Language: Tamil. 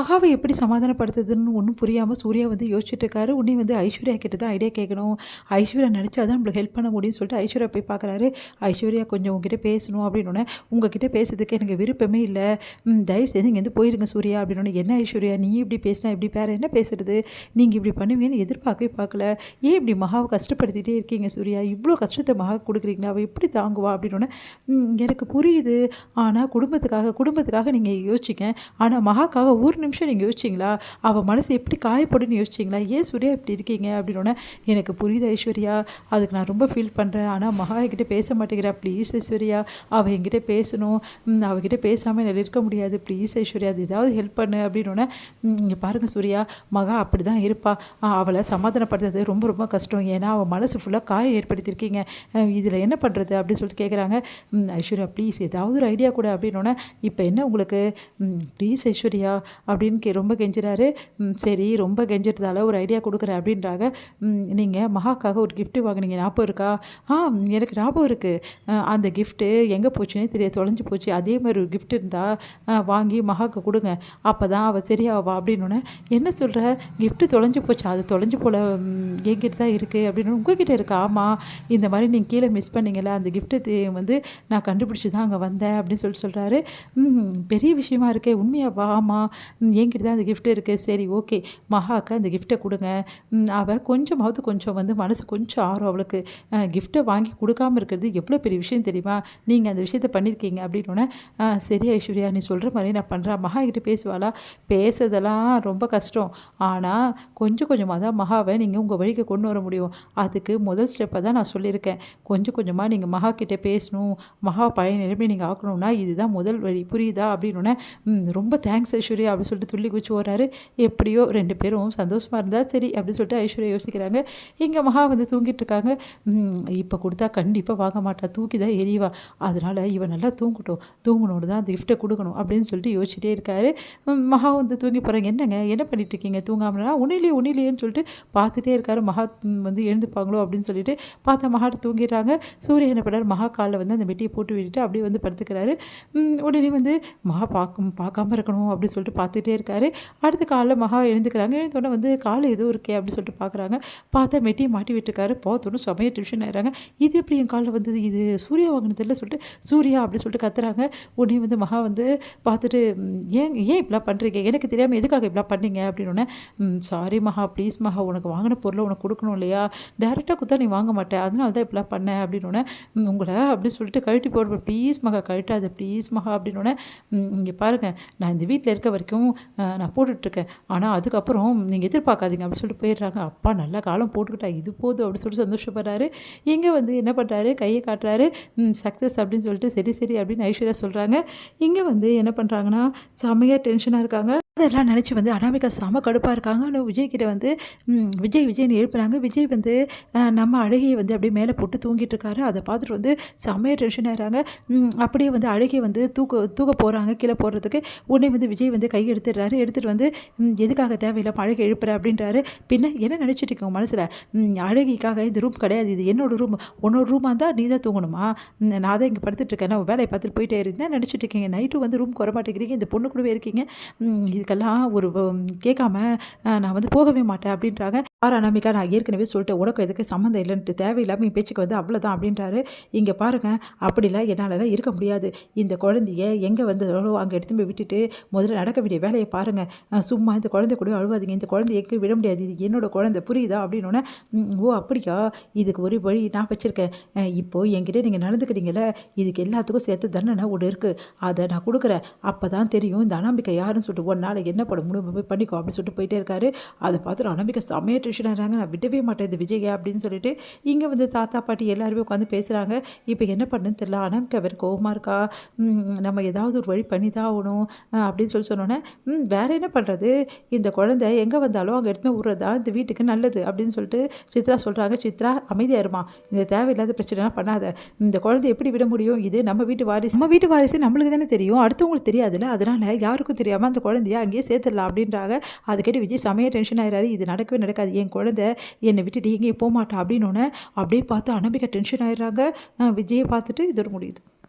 மகாவை எப்படி சமாதானப்படுத்துறதுன்னு ஒன்றும் புரியாமல் சூர்யா வந்து யோசிச்சுட்டு இருக்காரு. உடனே வந்து ஐஸ்வர்யா கிட்ட தான் ஐடியா கேட்கணும். ஐஸ்வர்யா நினச்சா தான் நம்மளுக்கு ஹெல்ப் பண்ண முடியும்னு சொல்லிட்டு ஐஸ்வர்யா போய் பார்க்குறாரு. ஐஸ்வர்யா கொஞ்சம் உங்ககிட்ட பேசணும் அப்படின்னோடனே, உங்ககிட்ட பேசுறதுக்கு எனக்கு விருப்பமே இல்லை, தயவு செய்து இங்கேருந்து போயிருங்க சூர்யா அப்படின்னோடனே, என்ன ஐஸ்வர்யா நீ இப்படி பேசினா எப்படி, வேறு என்ன பேசுறது, நீங்கள் இப்படி பண்ணுவீங்கன்னு எதிர்பார்க்கவே பார்க்கல, ஏன் இப்படி மகாவை கஷ்டப்படுத்திட்டே இருக்கீங்க சூர்யா, இவ்வளோ கஷ்டத்தை மகா கொடுக்குறீங்களா, அவள் எப்படி தாங்குவா அப்படின்னோடனே, எனக்கு புரியுது, ஆனால் குடும்பத்துக்காக நீங்கள் யோசிச்சிங்க, ஆனால் மகாக்காக ஒரு நிமிஷம் நீங்கள் யோசிச்சிங்களா, அவள் மனசு எப்படி காயப்படுன்னு யோசிச்சிங்களா, ஏன் சூர்யா இப்படி இருக்கீங்க அப்படின்னோடனே, எனக்கு புரியுது ஐஸ்வர்யா, அதுக்கு நான் ரொம்ப ஃபீல் பண்ணுறேன், ஆனால் மகா என்கிட்ட பேச மாட்டேங்கிறா, ப்ளீஸ் ஐஸ்வர்யா அவள் என்கிட்ட பேசணும், அவகிட்ட பேசாமல் என்னால் இருக்க முடியாது, ப்ளீஸ் ஐஸ்வர்யா அது ஏதாவது ஹெல்ப் பண்ணு அப்படின்னோடனே, இங்கே பாருங்கள் சூர்யா மகா அப்படி தான் இருப்பா, அவளை சமாதானப்படுத்துறது ரொம்ப ரொம்ப கஷ்டம், ஏன்னா அவள் மனசு ஃபுல்லாக காயம் ஏற்படுத்தியிருக்கீங்க, இதில் என்ன பண்ணுறது அப்படின்னு சொல்லிட்டு கேட்குறாங்க. ஐஸ்வர்யா ப்ளீஸ் ஏதாவது ஒரு ஐடியா கூட அப்படின்னோடனே, இப்போ என்ன உங்களுக்கு, ப்ளீஸ் ஐஸ்வர்யா அப்படின்னு ரொம்ப கெஞ்சுறாரு. சரி ரொம்ப கெஞ்சுறதால ஒரு ஐடியா கொடுக்குறேன் அப்படின்றாங்க. நீங்கள் மகாக்காக ஒரு கிஃப்ட்டு வாங்கினீங்க ஞாபகம் இருக்கா, எனக்கு ஞாபகம் இருக்குது, அந்த கிஃப்ட்டு எங்கே போச்சுன்னே தெரியாது, தொலைஞ்சு போச்சு, அதே மாதிரி ஒரு கிஃப்ட் இருந்தால் வாங்கி மகாக்கு கொடுங்க, அப்போ தான் அவள் சரியாவா அப்படின்னோடனே, என்ன சொல்கிற, கிஃப்ட்டு தொலைஞ்சு போச்சு, அது தொலைஞ்சு போல் என்கிட்ட தான் இருக்குது அப்படின்னு, உங்ககிட்ட இருக்கா, ஆமாம் இந்த மாதிரி நீங்கள் கீழே மிஸ் பண்ணீங்கல்ல அந்த கிஃப்ட்டு வந்து நான் கண்டுபிடிச்சி தான் அங்கே வந்தேன் அப்படின்னு சொல்கிறாரு. பெரிய விஷயமா இருக்கே, உண்மையாவா, ஆமாம் என்கிட்ட தான் அந்த கிஃப்ட் இருக்குது, சரி ஓகே மகாக்கு அந்த கிஃப்ட்டை கொடுங்க, அவள் கொஞ்சம் வந்து மனசு கொஞ்சம் ஆறும், அவளுக்கு கிஃப்ட்டை வாங்கி கொடுக்காமல் இருக்கிறது எவ்வளோ பெரிய விஷயம் தெரியுமா, நீங்கள் அந்த விஷயத்த பண்ணியிருக்கீங்க அப்படின்னோடனே, சரி ஐஸ்வர்யா நீ சொல்கிற மாதிரி நான் பண்ணுறேன், மகா கிட்ட பேசுவாளா, பேசுறதெல்லாம் ரொம்ப கஷ்டம், ஆனால் கொஞ்சமாக தான் மகாவை நீங்கள் உங்கள் வழிக்கு கொண்டு வர முடியும், அதுக்கு முதல் ஸ்டெப்பை தான் நான் சொல்லியிருக்கேன், கொஞ்சமாக நீங்கள் மகா கிட்டே பேசணும், மகா பழைய நிலைமை நீங்கள் ஆக்கணும்னா இதுதான் முதல் வழி, புரியுதா அப்படின்னோடனே, ரொம்ப தேங்க்ஸ் ஐஸ்வர்யா அப்படின்னு சொல்லிட்டு துள்ளி குச்சி வர்றாரு. எப்படியோ 2 பேரும் சந்தோஷமாக இருந்தால் சரி அப்படின்னு சொல்லிட்டு ஐஸ்வர்யா யோசிக்கிறாங்க. இங்கே மகா வந்து தூங்கிட்டு இருக்காங்க. இப்போ கொடுத்தா கண்டிப்பாக வாங்க மாட்டா, தூக்கி தான் எரியவா, அதனால் இவன் நல்லா தூங்கணுன்னு தான் அந்த கிஃப்ட்டை கொடுக்கணும் அப்படின்னு சொல்லிட்டு யோசிச்சுட்டே இருக்காரு. மகா வந்து தூங்கி போகிறாங்க. என்னங்க என்ன பண்ணிட்டு இருக்கீங்க தூங்காமனா, ஒன்னிலேன்னு சொல்லிட்டு பார்த்துட்டே இருக்காரு. மகா வந்து எழுந்துப்பாங்களோ அப்படின்னு சொல்லிட்டு பார்த்தா மகாட்ட தூங்கிடுறாங்க. சூரியன் என்ன பண்ணார், மகா காலில் வந்து அந்த மெட்டியை போட்டு விட்டுட்டு அப்படியே வந்து படுத்துக்கிறாரு. உடனே வந்து மகா பார்க்காம இருக்கணும் அப்படின்னு சொல்லிட்டு பார்த்துட்டே இருக்காரு. அடுத்த காலைல மகா எழுந்துக்கிறாங்க. எழுந்தோடனே வந்து கால் ஏதோ இருக்கே அப்படின்னு சொல்லிட்டு பார்க்குறாங்க. பார்த்தா மெட்டியை மாட்டி விட்டுருக்காரு. பார்த்தோன்னு செமைய டென்ஷன் ஆயிடுறாங்க. இது எப்படி என் காலில் வந்தது, இது சூர்யா வாங்கினதில்ல சொல்லிட்டு சூர்யா அப்படின்னு சொல்லிட்டு கத்துறாங்க. உடனே வந்து மகா வந்து பார்த்துட்டு, ஏன் இப்படிலாம் பண்ணுறீங்க, எனக்கு தெரியாமல் எதுக்காக இப்படிலாம் பண்ணீங்க அப்படின்னோடனே, சாரி மகா ப்ளீஸ் மகா, உனக்கு வாங்கின பொருளை உனக்கு கொடுக்கணும் இல்லையா, டேரெக்டாக கொடுத்தா நீ வாங்க மாட்டேன், அதனால தான் இப்படிலாம் பண்ணேன் அப்படின்னோடனே, உங்களை அப்படின்னு சொல்லிட்டு கழட்டி போடுற, ப்ளீஸ் மகா கழட்டாது ப்ளீஸ் மகா அப்படின்னோடனே, இங்கே பாருங்கள் நான் இந்த வீட்டில் இருக்க வரைக்கும் நான் போட்டுட்ருக்கேன், ஆனால் அதுக்கப்புறம் நீங்கள் எதிர்பார்க்காதீங்க அப்படின்னு சொல்லிட்டு போயிடுறாங்க. அப்பா நல்லா காலம் போட்டுக்கிட்டா இது போதும் அப்படின்னு சொல்லிட்டு சந்தோஷப்படுறாரு. இங்கே வந்து என்ன பண்ணுறாரு, கையை காட்டுறாரு, சக்ஸஸ் அப்படின்னு சொல்லிட்டு சரி அப்படின்னு ஐஸ்வர்யா சொல்கிறாங்க. இங்கே வந்து என்ன பண்ணுறாங்கன்னா செம்மையாக டென்ஷனாக இருக்காங்க. அதெல்லாம் நினச்சி வந்து அனாமிகா செம கடுப்பாக இருக்காங்க. ஆனால் விஜய்கிட்ட வந்து விஜய்னு எழுப்புறாங்க. விஜய் வந்து நம்ம அழகியை வந்து அப்படியே மேலே போட்டு தூங்கிட்டு இருக்காரு. அதை பார்த்துட்டு வந்து செம்மையாக டென்ஷன் ஆகிறாங்க. அப்படியே வந்து அழகியை வந்து தூக்க போகிறாங்க கீழே போடுறதுக்கு. உடனே வந்து விஜய் வந்து கை எடுத்துகிட்டு வந்து எதுக்காக தேவையில்லாமல் அழகை எழுப்புற அப்படின்றாரு. பின்ன என்ன நினச்சிட்டு இருக்கோங்க மனசில், அழகிக்காக இந்த ரூம் கிடையாது, இது என்னோடய ரூம், உன்னோட ரூமாக இருந்தால் நீ தான் தூங்கணுமா, நான் தான் இங்கே படுத்துட்ருக்கேன், நான் வேலையை பார்த்துட்டு போயிட்டே இருக்கேன் நினச்சிட்டு இருக்கீங்க, நைட்டும் வந்து ரூம் வர மாட்டேங்கிறீங்க, இந்த பொண்ணு கூடவே இருக்கீங்க, இதுக்கெல்லாம் ஒரு கேட்காம நான் வந்து போகவே மாட்டேன் அப்படின்றாங்க. அனாமிகா நான் ஏற்கனவே சொல்லிட்டேன், உனக்கு எதுக்கு சம்மந்தம் இல்லைன்ட்டு, தேவையில்லாமல் என் பேச்சுக்கு வந்து அவ்வளோதான் அப்படின்றாரு. இங்கே பாருங்கள் அப்படிலாம் என்னால் இருக்க முடியாது, இந்த குழந்தைய எங்கே வந்து அங்கே எடுத்து போய் விட்டுட்டு முதல்ல நடக்க வேண்டிய வேலையை பாருங்கள், சும்மா இந்த குழந்தை கூட அழுவாதீங்க, இந்த குழந்தை எங்கே விட முடியாது, இது என்னோட குழந்தை புரியுதா அப்படின்னோடனே, ஓ அப்படியா, இதுக்கு ஒரு வழி நான் வச்சுருக்கேன், இப்போது என்கிட்ட நீங்கள் நடந்துக்கிறீங்களே, இதுக்கு எல்லாத்துக்கும் சேர்த்து தண்டனை ஒன்று இருக்குது, அதை நான் கொடுக்குறேன், அப்போ தான் தெரியும் இந்த அனாமிகா யாருன்னு சொல்லிட்டு, ஒரு நாள் என்ன பண்ண முடியும் போய் பண்ணிக்கோ அப்படின்னு சொல்லிட்டு போயிட்டே இருக்காரு. அதை பார்த்துட்டு அனாமிகா செம்மையாக டென்ஷன் ஆகிறாங்க. நான் விடவே மாட்டேன் இந்த விஜய் அப்படின்னு சொல்லிட்டு இங்கே வந்து தாத்தா பாட்டி எல்லாருமே உட்காந்து பேசுகிறாங்க. இப்போ என்ன பண்ணுன்னு தெரியல, அனாமிகா வேறு கோவமாக இருக்கா, நம்ம ஏதாவது ஒரு வழி பண்ணி தான் ஆகணும் அப்படின்னு சொல்லி சொன்னோன்னே, வேறு என்ன பண்ணுறது, இந்த குழந்தை எங்கே வந்தாலும் அங்கே எடுத்துன்னு விட்றது தான் இந்த வீட்டுக்கு நல்லது அப்படின்னு சொல்லிட்டு சித்ரா சொல்கிறாங்க. சித்ரா அமைதியாக இருமா, இந்த தேவையில்லாத பிரச்சனைலாம் பண்ணாத, இந்த குழந்தை எப்படி விட முடியும், இது நம்ம வீட்டு வாரிசு நம்மளுக்கு தானே தெரியும், அடுத்தவங்களுக்கு தெரியாதுல்ல, அதனால் யாருக்கும் தெரியாமல் அந்த குழந்தைய அங்கேயே சேர்த்துடலாம் அப்படின்றாங்க. அதை கேட்டு விஜய் செமையாக டென்ஷன் ஆகிறாரு. இது நடக்கவே நடக்காது, என் குழந்தை என்னை விட்டுட்டு எங்கேயும் போக மாட்டா அப்படின்னோடனே அப்படியே பார்த்து அனாமிகா டென்ஷன் ஆயிடுறாங்க. விஜயை பார்த்துட்டு இதோட முடியுது.